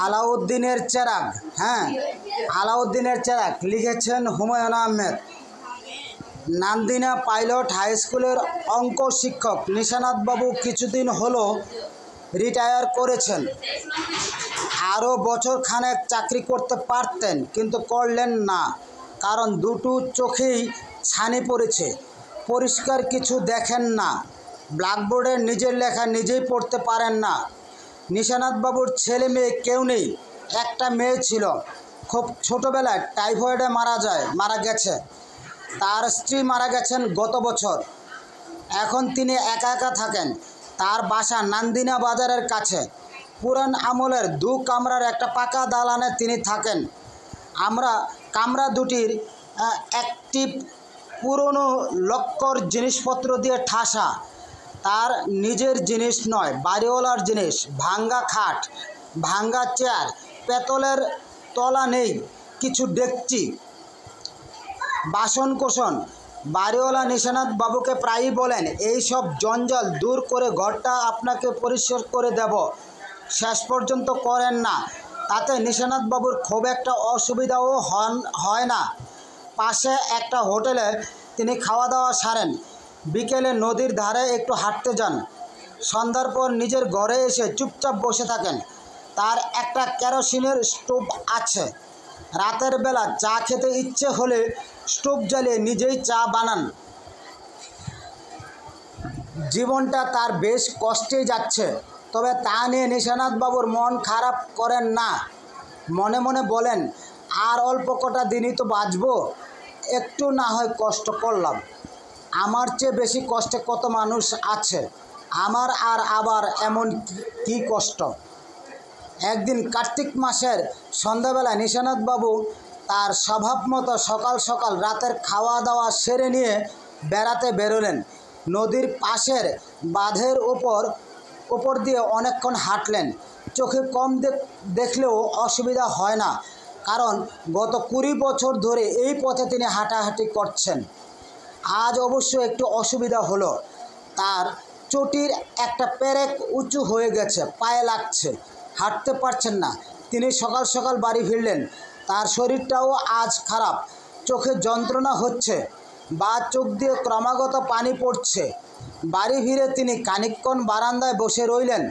আলাউদ্দিনের চেরাগ। হ্যাঁ, আলাউদ্দিনের চেরাগ লিখেছেন Humayun Ahmed. Nandina pilot high স্কুলের অঙ্ক শিক্ষক নিশানাথবাবু কিছুদিন হলো রিটায়ার করেছেন। আরও বছর খানেক চাকরি করতে পারতেন, কিন্তু করলেন না, কারণ দুটো চোখেই ছানি পড়েছে। পরিষ্কার কিছু দেখেন না, ব্ল্যাকবোর্ডে নিজের লেখা নিজেই পড়তে পারেন না। নিশানাথবাবুর ছেলে মেয়ে কেউ নেই। একটা মেয়ে ছিল, খুব ছোটোবেলায় টাইফয়েডে মারা গেছে। তার স্ত্রী মারা গেছেন গত বছর। এখন তিনি একা একা থাকেন। তার বাসা নান্দিনা বাজারের কাছে। পুরান আমলের 2 কামরার একটা পাকা দালানে তিনি থাকেন। কামরা দুটির একটি পুরনো লক্কর জিনিসপত্র দিয়ে ঠাসা। তার নিজের জিনিস নয়, বাড়িওয়ালার জিনিস। ভাঙ্গা খাট, ভাঙ্গা চেয়ার, পেতলের তলা নেই, কিছু ডেকচি, বাসনকোসন। বাড়িওয়ালা নিশানাথ বাবুকে প্রায়ই বলেন, এই সব জঞ্জাল দূর করে ঘরটা আপনাকে পরিষ্কার করে দেব। শেষ পর্যন্ত করেন না। তাতে নিশানাথ বাবুর খুব একটা অসুবিধাও হয় না। পাশে একটা হোটেলে তিনি খাওয়া দাওয়া সারেন। বিকেলে নদীর ধারে একটু হাঁটতে যান। সন্ধ্যার পর নিজের ঘরে এসে চুপচাপ বসে থাকেন। তার একটা কেরোসিনের স্টোভ আছে। রাতের বেলা চা খেতে ইচ্ছে হলে স্টোভ জ্বালিয়ে নিজেই চা বানান। জীবনটা তার বেশ কষ্টেই যাচ্ছে, তবে তা নিয়ে নিশানাথ বাবুর মন খারাপ করেন না। মনে মনে বলেন, আর অল্প কটা দিনই তো বাঁচব, একটু না হয় কষ্ট করলাম। আমার চেয়ে বেশি কষ্টে কত মানুষ আছে, আমার আর আবার এমন কি কষ্ট। একদিন কার্তিক মাসের সন্ধ্যাবেলা নিশানাথবাবু তার স্বভাব মতো সকাল সকাল রাতের খাওয়া দাওয়া সেরে নিয়ে বেড়াতে বেরোলেন। নদীর পাশের বাঁধের ওপর দিয়ে অনেকক্ষণ হাঁটলেন। চোখে কম দেখলেও অসুবিধা হয় না, কারণ গত 20 বছর ধরে এই পথে তিনি হাঁটাহাঁটি করছেন। আজ অবশ্য একটু অসুবিধা হলো। তার চটির একটা পেরেক উঁচু হয়ে গেছে, পায়ে লাগছে, হাঁটতে পারছেন না। তিনি সকাল সকাল বাড়ি ফিরলেন। তার শরীরটাও আজ খারাপ, চোখে যন্ত্রণা হচ্ছে, বা চোখ দিয়ে ক্রমাগত পানি পড়ছে। বাড়ি ফিরে তিনি খানিকক্ষণ বারান্দায় বসে রইলেন।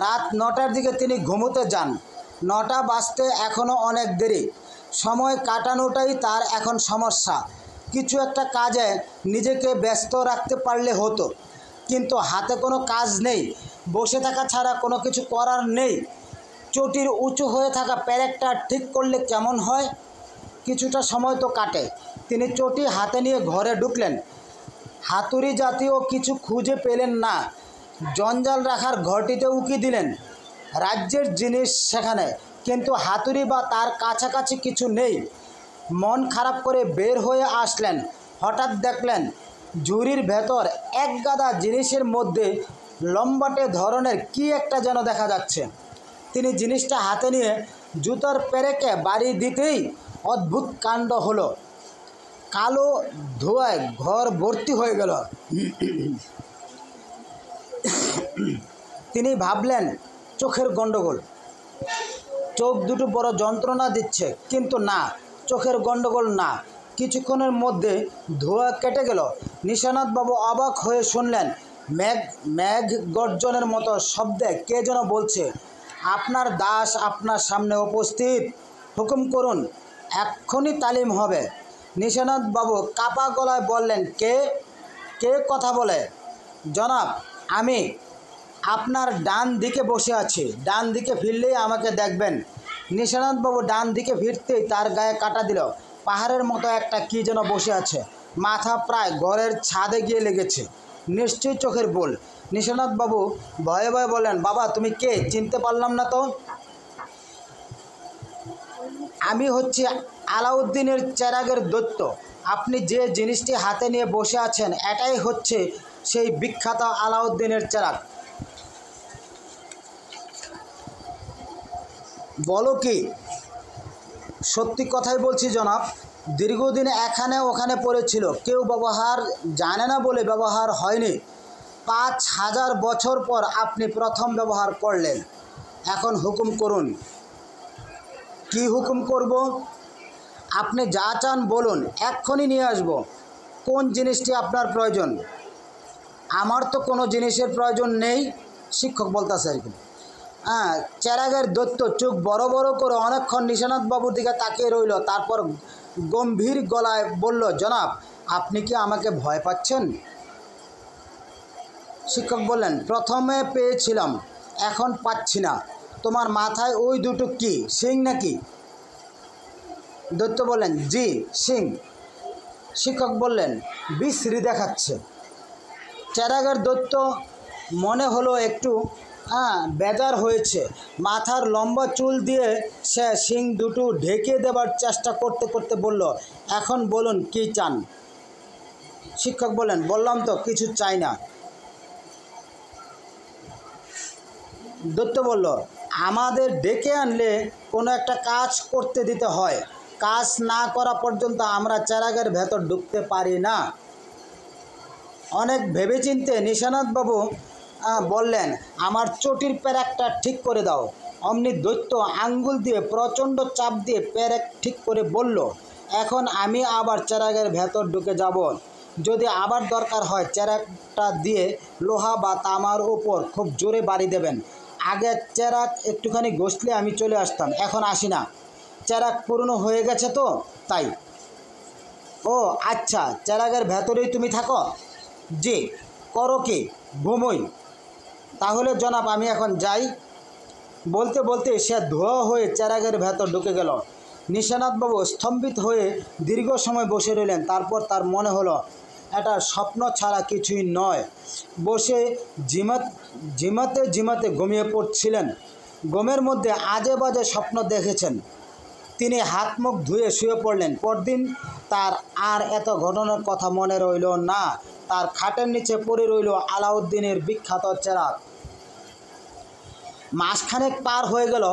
রাত 9টার দিকে তিনি ঘুমোতে যান। 9টা বাজতে এখনও অনেক দেরি। সময় কাটানোটাই তার এখন সমস্যা। কিছু একটা কাজে নিজেকে ব্যস্ত রাখতে পারলে হতো, কিন্তু হাতে কোনো কাজ নেই। বসে থাকা ছাড়া কোনো কিছু করার নেই। চটির উঁচু হয়ে থাকা পেরেকটা ঠিক করলে কেমন হয়? কিছুটা সময় তো কাটে। তিনি চটি হাতে নিয়ে ঘরে ঢুকলেন। হাতুড়ি জাতীয় কিছু খুঁজে পেলেন না। জঞ্জাল রাখার ঘরটিতে উকি দিলেন। রাজ্যের জিনিস সেখানে, কিন্তু হাতুড়ি বা তার কাছাকাছি কিছু নেই। মন খারাপ করে বের হয়ে আসলেন। হঠাৎ দেখলেন ঝুড়ির ভেতর এক গাদা জিনিসের মধ্যে লম্বাটে ধরনের কি একটা যেন দেখা যাচ্ছে। তিনি জিনিসটা হাতে নিয়ে জুতার পেরেকে বাড়ি দিতেই অদ্ভুত কাণ্ড হলো। কালো ধোঁয়ায় ঘর ভর্তি হয়ে গেল। তিনি ভাবলেন চোখের গণ্ডগোল, চোখ দুটো বড় যন্ত্রণা দিচ্ছে, কিন্তু না, চোখের গণ্ডগোল না। কিছুক্ষণের মধ্যে ধোঁয়া কেটে গেল। নিশানাথবাবু অবাক হয়ে শুনলেন মেঘ গর্জনের মতো শব্দে কে যেন বলছে, আপনার দাস আপনার সামনে উপস্থিত, হুকুম করুন, এক্ষুনি তালিম হবে। নিশানাথবাবু কাপা গলায় বললেন, কে কথা বলে? জনাব, আমি আপনার ডান দিকে বসে আছি। ডান দিকে ফিরলেই আমাকে দেখবেন। নিশানাথবাবু ডান দিকে ফিরতেই তার গায়ে কাটা দিল। পাহাড়ের মতো একটা কী যেন বসে আছে, মাথা প্রায় ঘরের ছাদে গিয়ে লেগেছে। নিশ্চয়ই চোখের ভুল। নিশানাথবাবু ভয়ে ভয়ে বললেন, বাবা তুমি কে? চিনতে পারলাম না তো। আমি হচ্ছি আলাউদ্দিনের চেরাগের দৈত্য। আপনি যে জিনিসটি হাতে নিয়ে বসে আছেন, এটাই হচ্ছে সেই বিখ্যাত আলাউদ্দিনের চেরাগ। বলো কি? সত্যি কথাই বলছি জনাব। দীর্ঘদিন এখানে ওখানে পড়েছিল, কেউ ব্যবহার জানে না বলে ব্যবহার হয়নি। 5000 বছর পর আপনি প্রথম ব্যবহার করলেন। এখন হুকুম করুন। কি হুকুম করব? আপনি যা চান বলুন, এক্ষুনি নিয়ে আসব। কোন জিনিসটি আপনার প্রয়োজন? আমার তো কোনো জিনিসের প্রয়োজন নেই, শিক্ষক বলতেছে আর কি। হ্যাঁ, চেরাগের দৈত্য চোখ বড় বড় করে অনেকক্ষণ নিশানাথ বাবুর দিকে তাকিয়ে রইল। তারপর গম্ভীর গলায় বলল, জনাব, আপনি কি আমাকে ভয় পাচ্ছেন? শিক্ষক বললেন, প্রথমে পেয়েছিলাম, এখন পাচ্ছি না। তোমার মাথায় ওই দুটো কি, সিং নাকি? দৈত্য বললেন, জি, সিং। শিক্ষক বললেন, বিশ্রী দেখাচ্ছে। চেরাগের দৈত্য মনে হলো একটু বেজার হয়েছে। মাথার লম্বা চুল দিয়ে সে শিং দুটো ঢেকে দেবার চেষ্টা করতে করতে বলল, এখন বলুন কি চান? শিক্ষক বললেন, বললাম তো কিছু চাই না। দৈত্য বলল, আমাদের ডেকে আনলে কোনো একটা কাজ করতে দিতে হয়। কাজ না করা পর্যন্ত আমরা চেরাগের ভেতর ঢুকতে পারি না। অনেক ভেবেচিন্তে নিশানাথবাবু বললেন, আমার চটির প্যারেকটা ঠিক করে দাও। অমনি দৈত্য আঙ্গুল দিয়ে প্রচণ্ড চাপ দিয়ে প্যারেক ঠিক করে বলল, এখন আমি আবার চেরাগের ভেতর ঢুকে যাব। যদি আবার দরকার হয় চেরাগটা দিয়ে লোহা বা তামার ওপর খুব জোরে বাড়ি দেবেন। আগে চেরাগ একটুখানি ঘষলে আমি চলে আসতাম, এখন আসি না। চেরাগ পুরনো হয়ে গেছে তো তাই। ও আচ্ছা, চেরাগের ভেতরেই তুমি থাকো? জি। করো কি? ঘুমোই। তাহলে জনাব আমি এখন যাই। বলতে বলতে সে ধোয়া হয়ে চেরাগের ভেতর ঢুকে গেল। নিশানাথবাবু স্তম্ভিত হয়ে দীর্ঘ সময় বসে রইলেন। তারপর তার মনে হলো এটা স্বপ্ন ছাড়া কিছুই নয়। বসে ঝিমাতে ঘুমিয়ে পড়ছিলেন। ঘুমের মধ্যে আজে বাজে স্বপ্ন দেখেছেন। তিনি হাত মুখ ধুয়ে শুয়ে পড়লেন। পরদিন তার আর এত ঘটনার কথা মনে রইল না। তার খাটের নিচে পড়ে রইল আলাউদ্দিনের বিখ্যাত চেরাগ। মাসখানেক পার হয়ে গেল।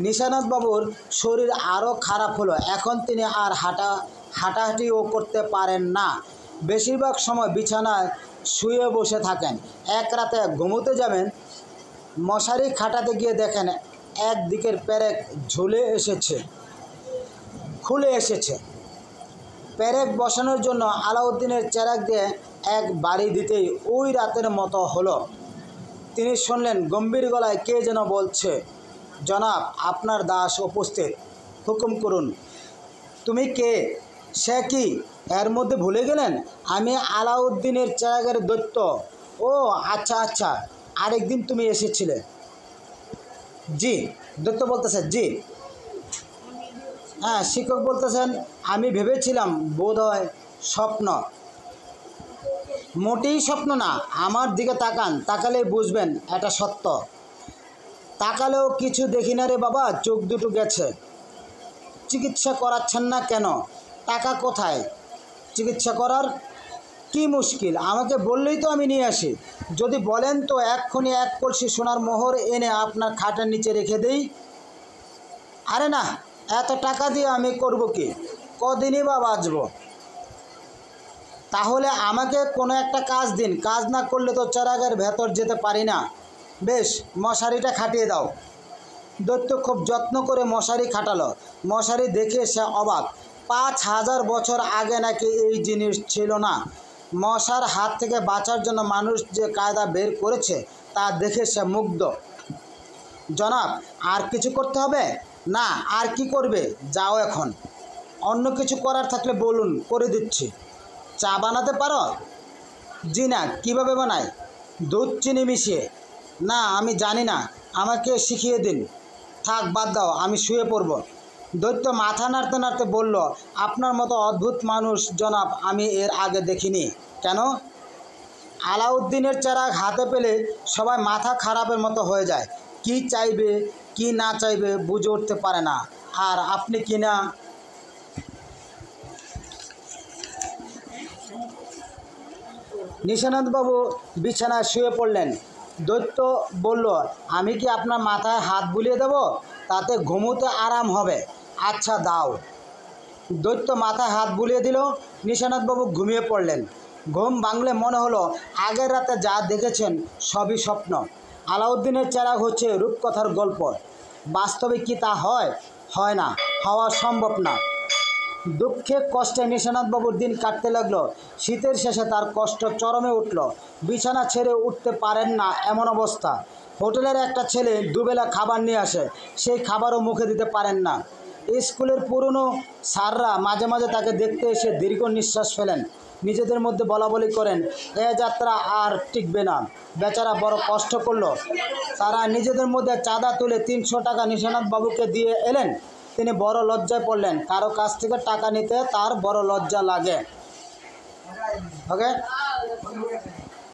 নিশানাথবাবুর শরীর আরও খারাপ হলো। এখন তিনি আর হাঁটাহাঁটিও করতে পারেন না। বেশিরভাগ সময় বিছানায় শুয়ে বসে থাকেন। এক রাতে ঘুমোতে যাবেন, মশারি খাটাতে গিয়ে দেখেন একদিকের প্যারেক খুলে এসেছে। প্যারেক বসানোর জন্য আলাউদ্দিনের চেরাগ দিয়ে এক বাড়ি দিতেই ওই রাতের মতো হলো। তিনি শুনলেন গম্ভীর গলায় কে যেন বলছে, জনাব, আপনার দাস উপস্থিত, হুকুম করুন। তুমি কে? সে কি এর মধ্যে ভুলে গেলেন? আমি আলাউদ্দিনের চেরাগের দৈত্য। ও আচ্ছা আচ্ছা, আরেকদিন তুমি এসেছিলে। জি। দৈত্য বলতেছে, জি। হ্যাঁ, শিক্ষক বলতেছেন, আমি ভেবেছিলাম বোধহয় স্বপ্ন। মোটেই স্বপ্ন না। আমার দিকে তাকান, তাকালেই বুঝবেন এটা সত্য। তাকালেও কিছু দেখি না রে বাবা, চোখ দুটো গেছে। চিকিৎসা করাচ্ছেন না কেন? টাকা কোথায়? চিকিৎসা করার কি মুশকিল? আমাকে বললেই তো আমি নিয়ে আসি। যদি বলেন তো এক্ষুনি এক কলসি সোনার মোহর এনে আপনার খাটের নিচে রেখে দেই। আরে না, এত টাকা দিয়ে আমি করব কি? কদিনই বা বাঁচব। তাহলে আমাকে কোনো একটা কাজ দিন। কাজ না করলে তো চেরাগের ভেতর যেতে পারি না। বেশ, মশারিটা খাটিয়ে দাও। দৈত্য খুব যত্ন করে মশারি খাটালো। মশারি দেখে সে অবাক। 5000 বছর আগে নাকি এই জিনিস ছিল না। মশার হাত থেকে বাঁচার জন্য মানুষ যে কায়দা বের করেছে তা দেখে সে মুগ্ধ। জনাব, আর কিছু করতে হবে? না, আর কি করবে? যাও এখন। অন্য কিছু করার থাকলে বলুন, করে দিচ্ছি। চা বানাতে পারো? জি না। কিভাবে বানায়? দুধ চিনি মিশিয়ে। না, আমি জানি না, আমাকে শিখিয়ে দিন। থাক, বাদ দাও, আমি শুয়ে পড়ব। দৈত্য মাথা নাড়তে নাড়তে বলল, আপনার মতো অদ্ভুত মানুষ জনাব আমি এর আগে দেখিনি। কেন? আলাউদ্দিনের চেরাগ হাতে পেলে সবাই মাথা খারাপের মতো হয়ে যায়। কি চাইবে কি না চাইবে বুঝে উঠতে পারে না। আর আপনি কি না? নিশানাথবাবু বিছানায় শুয়ে পড়লেন। দৈত্য বলল, আমি কি আপনার মাথায় হাত বুলিয়ে দেব? তাতে ঘুমোতে আরাম হবে। আচ্ছা দাও। দৈত্য মাথায় হাত বুলিয়ে দিল। নিশানাথবাবু ঘুমিয়ে পড়লেন। ঘুম ভাঙলে মনে হলো আগের রাতে যা দেখেছেন সবই স্বপ্ন। আলাউদ্দিনের চেরাগ হচ্ছে রূপকথার গল্প। বাস্তবে কি তা হয়? হয় না, হওয়া সম্ভব না। দুঃখে কষ্টে নিশানাথবাবুর দিন কাটতে লাগলো। শীতের শেষে তার কষ্ট চরমে উঠল। বিছানা ছেড়ে উঠতে পারেন না এমন অবস্থা। হোটেলের একটা ছেলে দুবেলা খাবার নিয়ে আসে, সেই খাবারও মুখে দিতে পারেন না। স্কুলের পুরনো স্যাররা মাঝে মাঝে তাকে দেখতে এসে দীর্ঘ নিঃশ্বাস ফেলেন, নিজেদের মধ্যে বলাবলি করেন, এ যাত্রা আর টিকবে না। বেচারা বড় কষ্ট করলো। তারা নিজেদের মধ্যে চাঁদা তুলে 300 টাকা নিশানাথবাবুকে দিয়ে এলেন। তিনি বড় লজ্জায় পড়লেন। কারো কাছ থেকে টাকা নিতে তার বড় লজ্জা লাগে। ওকে।